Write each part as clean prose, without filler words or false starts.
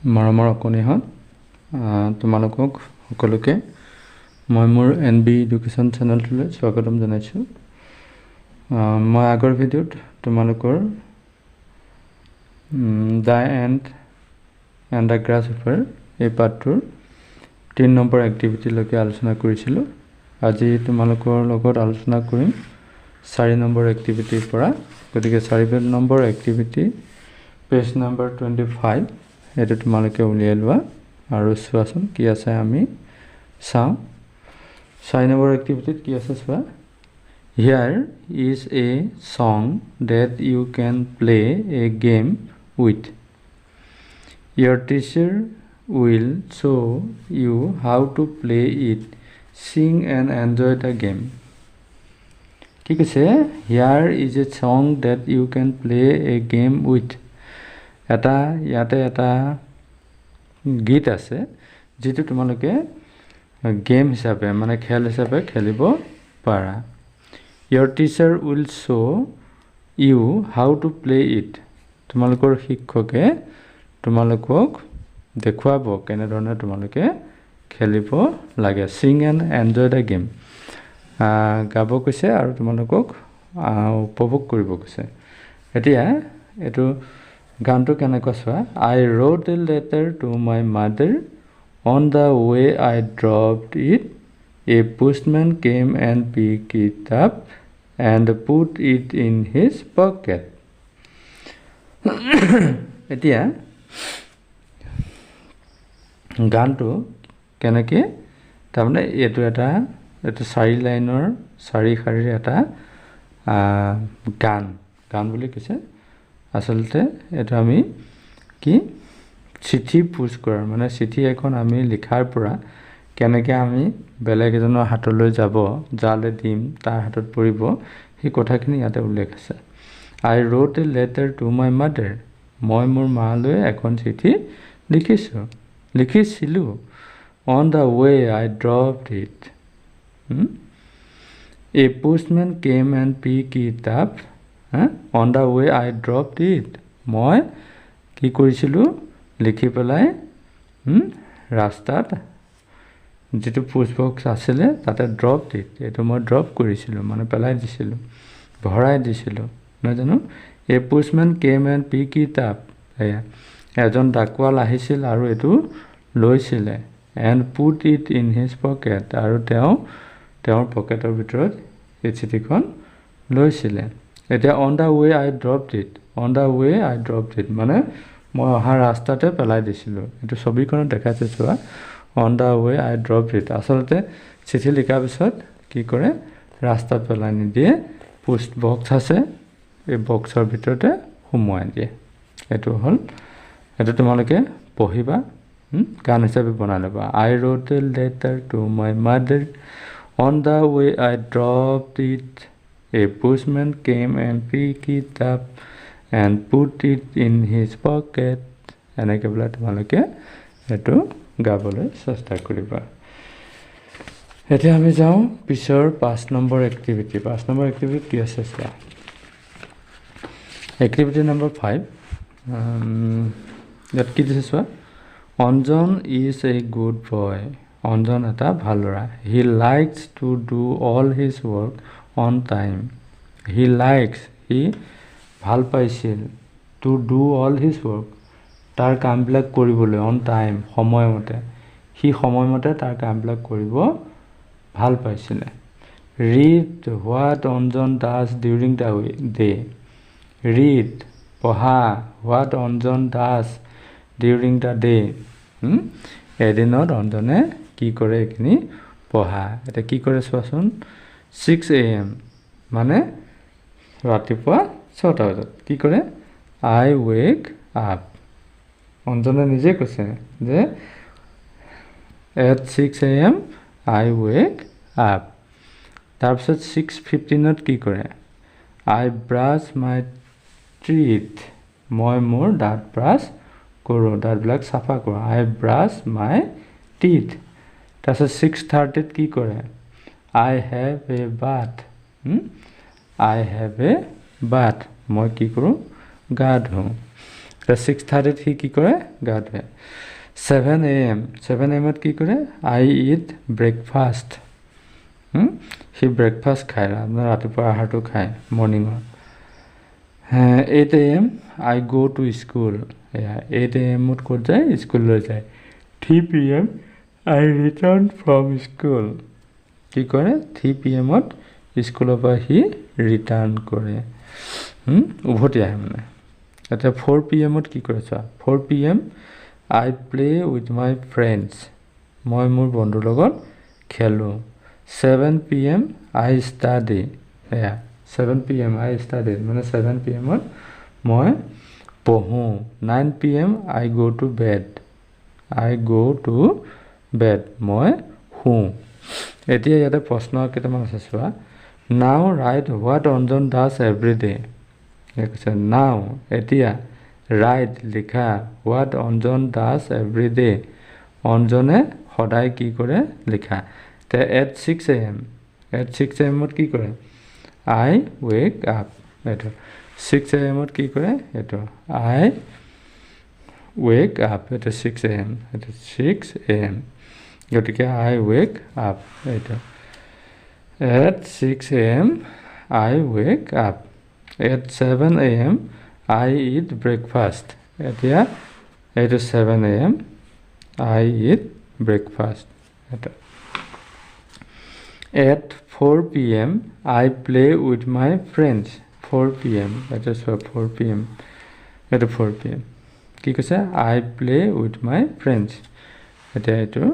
মৰমৰ অকণিহঁত তোমালোকক সকলোকে মই মোৰ এনবি এডুকেশ্যন চেনেলটোলৈ স্বাগতম জনাইছোঁ। মই আগৰ ভিডিঅ'ত তোমালোকৰ দ্য এণ্ড দ্য গ্ৰাছহপাৰ এই পাঠটোৰ 3 নম্বৰ এক্টিভিটিলৈকে আলোচনা কৰিছিলোঁ। আজি তোমালোকৰ লগত আলোচনা কৰিম 4 নম্বৰ এক্টিভিটিৰ পৰা। গতিকে 4 নম্বৰ এক্টিভিটি পেজ নম্বৰ 25 এইটো তোমালোকে উলিয়াই লোৱা আৰু চোৱাচোন কি আছে আমি চাওঁ। 4 নম্বৰ এক্টিভিটিত কি আছে চোৱা। Here is a song that you can play a game with. Your teacher will show you how to play it. Sing and enjoy the game. কি কৈছে? Here is a song that you can play a game with. ইয়াতে এটা গীত আছে যিটো তোমালোকে game হিচাপে মানে খেল হিচাপে খেলিব পাৰা। Your teacher will show you how to play it. তোমালোকৰ শিক্ষকে তোমালোকক দেখুৱাব কেনেধৰণে তোমালোকে খেলিব লাগে। Sing and enjoy the game. গাব কৈছে আৰু তোমালোকক উপভোগ কৰিব কৈছে। এতিয়া এইটো গানটো কেনেকুৱা চোৱা। I wrote a letter to my mother. On the way I dropped it. A postman came and picked it up and put it in his pocket. এতিয়া গানটো কেনেকৈ তাৰমানে এইটো 4 লাইনৰ 4 শাৰীৰ এটা গান বুলি কৈছে। আচলতে এইটো আমি কি চিঠি পোষ্ট কৰাৰ মানে চিঠি এখন আমি লিখাৰ পৰা কেনেকৈ আমি বেলেগ এজনৰ হাতলৈ যাব, যালে দিম তাৰ হাতত পৰিব, সেই কথাখিনি ইয়াতে উল্লেখ আছে। I wrote a letter to my mother. মই মোৰ মালৈ এখন চিঠি লিখিছিলোঁ। On the way I dropped it. A postman came and picked it up. On the way I dropped it. মই কি কৰিছিলোঁ লিখি পেলাই ৰাস্তাত যিটো পোষ্ট বক্স আছিলে তাতে ড্ৰপ ইট, এইটো মই ড্ৰপ কৰিছিলোঁ মানে পেলাই দিছিলোঁ, ভৰাই দিছিলোঁ নহয় জানো। এই postman came and pick it up, এজন ডাকোৱাল আহিছিল আৰু এইটো লৈছিলে। And put it in his pocket, আৰু তেওঁৰ পকেটৰ ভিতৰত এই চিঠিখন লৈছিলে। এতিয়া on the way I dropped it, on the way I dropped it মানে মই অহা ৰাস্তাতে পেলাই দিছিলোঁ। এইটো ছবিখনত দেখাইছে চোৱা। On the way I dropped it আচলতে চিঠি লিখাৰ পিছত কি কৰে ৰাস্তাত পেলাই নিদিয়ে, পোষ্ট বক্স আছে এই বক্সৰ ভিতৰতে সোমোৱাই দিয়ে। এইটো তোমালোকে পঢ়িবা, গান হিচাপে বনাই ল'বা। I wrote a letter to my mother. On the way I dropped it. A postman came and picked it up and put it in his pocket. এনেকৈ বোলে তোমালোকে এইটো গাবলৈ চেষ্টা কৰিবা। এতিয়া আমি যাওঁ পিছৰ 5 নম্বৰ এক্টিভিটি। 5 নম্বৰ এক্টিভিটি কি আছে চোৱা। এক্টিভিটি নম্বৰ 5 ইয়াত কি দিছে চোৱা। Anjan is a good boy. Anjan এটা ভাল ল'ৰা। He likes to do all his work on time. He ভাল পাইছিল to do all his work, তাৰ কামবিলাক কৰিবলৈ অন টাইম সময়মতে। সি সময়মতে তাৰ কামবিলাক কৰিব ভাল পাইছিলে। Read what Anjan does during the day. Read পঢ়া, what Anjan does during the day, এদিনত অঞ্জনে কি কৰে এইখিনি পঢ়া। এতিয়া কি কৰে চোৱাচোন। 6 AM মানে ৰাতিপুৱা 6টা বজাত কি কৰে। I wake up. অঞ্জনে নিজে কৈছে যে at 6 AM I wake up. তাৰপিছত 6:15 কি কৰে। I brush my teeth. মই মোৰ দাঁত ব্ৰাছ কৰোঁ, দাঁতবিলাক চাফা কৰোঁ। I brush my teeth. তাৰপিছত 6:30 কি কৰে। I have a bath. I have a bath. মই কি কৰোঁ গা ধুওঁ। তে 6:30 সি কি কৰে গা ধুৱে 7 AM 7 AM কি কৰে I eat breakfast সি ব্ৰেকফাষ্ট খায় ৰাতিপুৱা আহাৰটো খায় মৰ্নিঙৰ 8 AM I go to school 8 AM ক'ত যায় স্কুললৈ যায় 3 PM I return from school কি কৰে 3 PM স্কুলৰ পৰা সি ৰিটাৰ্ণ কৰে উভতি আহে মানে এতিয়া 4 PM কি কৰে চোৱা 4 PM I play with my friends মই মোৰ বন্ধুৰ লগত খেলো 7 PM I study 7 PM I study মানে 7 PM মই পঢ়ো 9 PM I go to bed মই শু এতিয়া ইয়াতে প্ৰশ্ন কেইটামান আছে চোৱা now write what Anjan does every day কৈছে now এতিয়া write লিখা what Anjan does every day অঞ্জনে সদায় কি কৰে লিখা তে at 6 AM কি কৰে I wake up এটো 6 AM কি কৰে এটো I wake up এটো 6 AM এটো 6 AM গতিকে I wake up এটো at 6 AM I wake up at 7 AM I eat breakfast এতিয়া এটো 7 AM I eat breakfast at 4 PM I play with my friends 4 PM that is 4 PM at 4 PM কি কৈছে I play with my friends এতিয়া এটো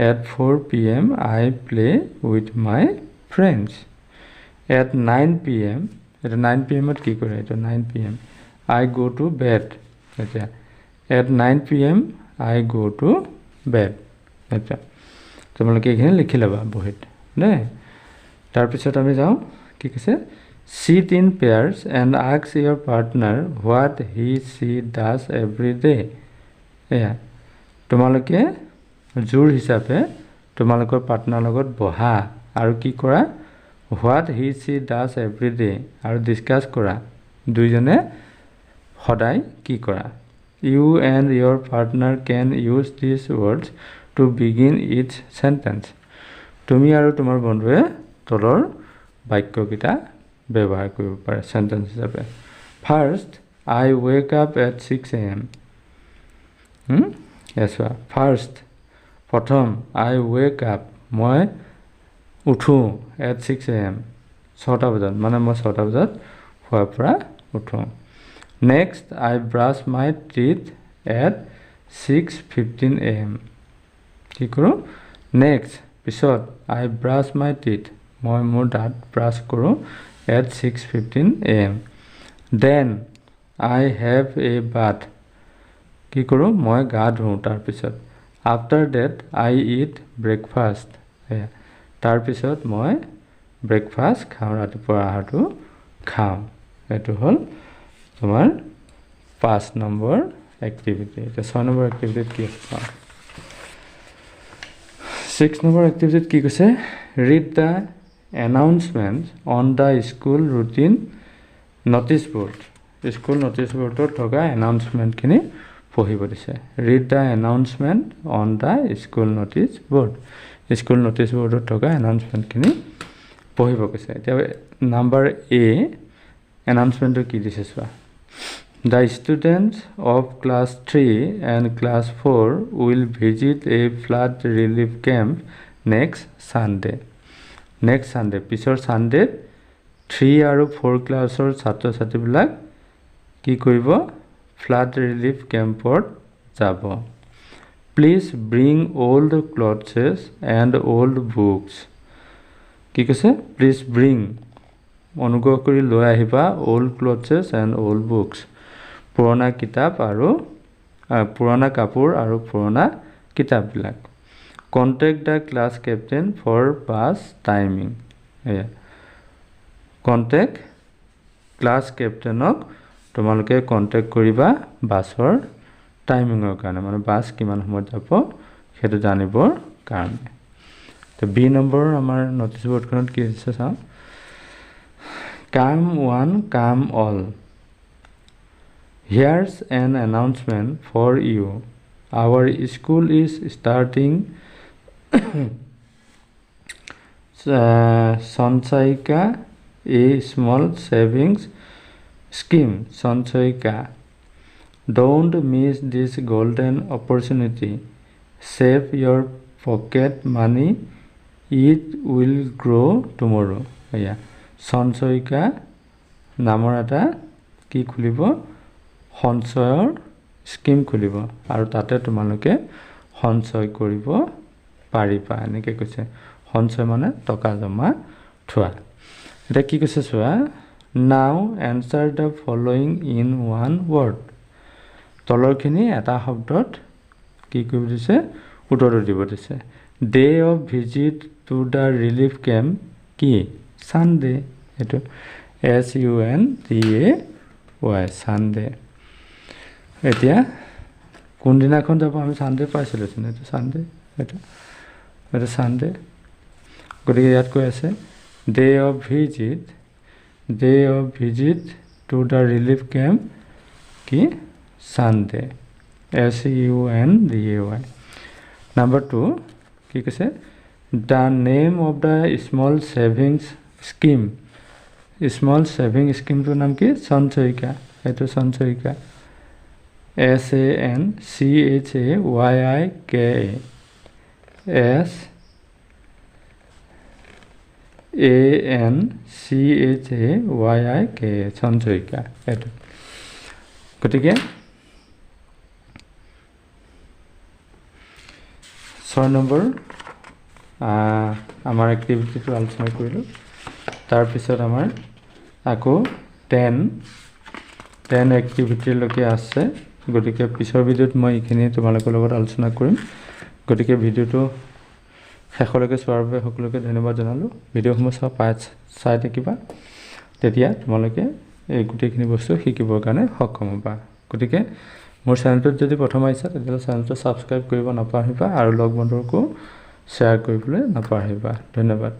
at 4 PM I play with my friends at 9 PM এটা 9 PM কি কৰে এটা 9 PM I go to bed এতিয়া at 9 PM I go to bed এটা তোমালোকে এখানে লিখি লবা বহিত নে তাৰ পিছত আমি যাও কি কৈছে sit in pairs and ask your partner what he she does every day তোমালোকে জোৰ হিচাপে তোমালোকৰ পাৰ্টনাৰ লগত বহা আৰু কি কৰা what he she does every day আৰু ডিসকাস কৰা দুইজনে সদায় কি কৰা you and your partner can use these words to begin each sentence তুমি আৰু তোমাৰ বন্ধুৱে তলৰ বাক্যকিটা ব্যৱহাৰ কৰিব পাৰে সেন্টেন্স হিচাপে first I wake up at 6 AM first প্ৰথম I wake up মই উঠো at 6 AM 6টা বজাত মানে মই 6টা বজাত শুৱাৰ পৰা উঠো next I brush my teeth at 6:15 AM কি কৰো next পিছত I brush my teeth মই মোৰ দাঁত ব্ৰাছ কৰো at 6:15 AM then I have a bath কি কৰো মই গা ধুও তাৰ পিছত after that I eat breakfast তাৰ পিছত মই ব্ৰেকফাষ্ট খাওঁ ৰাতিপুৱা আহাৰটো খাওঁ এটো হল তোমাৰ 5 নম্বৰ এক্টিভিটি এটা 6 নম্বৰ এক্টিভিটি কি আছে 6 নম্বৰ এক্টিভিটি কি কৈছে read the announcement on the school routine notice board school notice board থকা announcement খিনি পঢ়িব দিছে read the announcement on the school notice board school notice board থকা announcement খিনি পঢ়িব কৈছে এতিয়া নাম্বাৰ A announcement কি দিছে চোৱা the students of class 3 and class 4 will visit a flood relief camp next Sunday পিছৰ Sunday 3 আৰু 4 ক্লাছৰ ছাত্ৰ-ছাত্ৰীবিলাক কি কৰিব flood relief campত যাব please bring old clothes and old books কি কৈছে please bring অনুগ্ৰহ কৰি লৈ আহিবা old clothes and old books পুৰণা কিতাপ আৰু পুৰণা কাপোৰ আৰু পুৰণা কিতাপবিলাক contact the class captain for bus timing contact class captainক তোমালোকে কন্টাক্ট কৰিবা বাছৰ টাইমিংৰ কাৰণে মানে বাছ কিমান সময়ত যাব হেতু জানিবৰ কাৰণে তো বি নম্বৰ আমাৰ নোটিছ বৰ্ডখনত কি আছে চাও কাম ওৱান কাম all Here's an announcement for you. Our school is starting Sanchayika, a small savings scheme. Sanchayika. Don't miss this golden opportunity. Save your pocket money. It will grow tomorrow. Yeah. Sanchayika নামৰ এটা কি খুলিব সঞ্চয়ৰ scheme খুলিব আৰু তাতে তোমালোকে সঞ্চয় কৰিব পাৰিবা এনেকৈ কৈছে সঞ্চয় মানে টকা জমা থোৱা এটা কি কৈছে চোৱা now answer the following in one word তলৰখিনি এটা শব্দত কি কৰিব দিছে উত্তৰ দিব দিছে day of visit to the relief camp কি সানডে এটো SUNDAY সানডে এতিয়া কোনদিনাখন যাব আমি সানডে পাইছিলোঁ এইটো সানডে এইটো সানডে গতিকে ইয়াত কৈ আছে day of visit to the relief camp কি সানডে SUNDAY নাম্বাৰ 2 কি কৈছে the name of the small savings scheme small saving স্কিমটোৰ নাম কি সঞ্চয়িকা এইটো সঞ্চয়িকা SANCHAYIKA SANCHAYIKA সঞ্চয়িকা এইটো গতিকে 6 নম্বৰ আমাৰ এক্টিভিটিটো আলোচনা কৰিলোঁ তাৰপিছত আমাৰ আকৌ 10 এক্টিভিটিলৈকে আছে গতিকে পিছৰ ভিডিঅ'ত মই এইখিনি তোমালোকৰ লগত আলোচনা কৰিম গতিকে ভিডিঅ'টো শেষলৈকে চোৱাৰ বাবে সকলোকে ধন্যবাদ জনালোঁ ভিডিঅ'সমূহ চাই থাকিবা তেতিয়া তোমালোকে এই গোটেইখিনি বস্তু শিকিবৰ কাৰণে সক্ষম হ'বা গতিকে মোৰ চেনেলটোত যদি প্ৰথম আহিছা তেতিয়াহ'লে চেনেলটো ছাবস্ক্ৰাইব কৰিব নাপাহৰিবা আৰু লগ বন্ধুকো শ্বেয়াৰ কৰিবলৈ নাপাহৰিবা ধন্যবাদ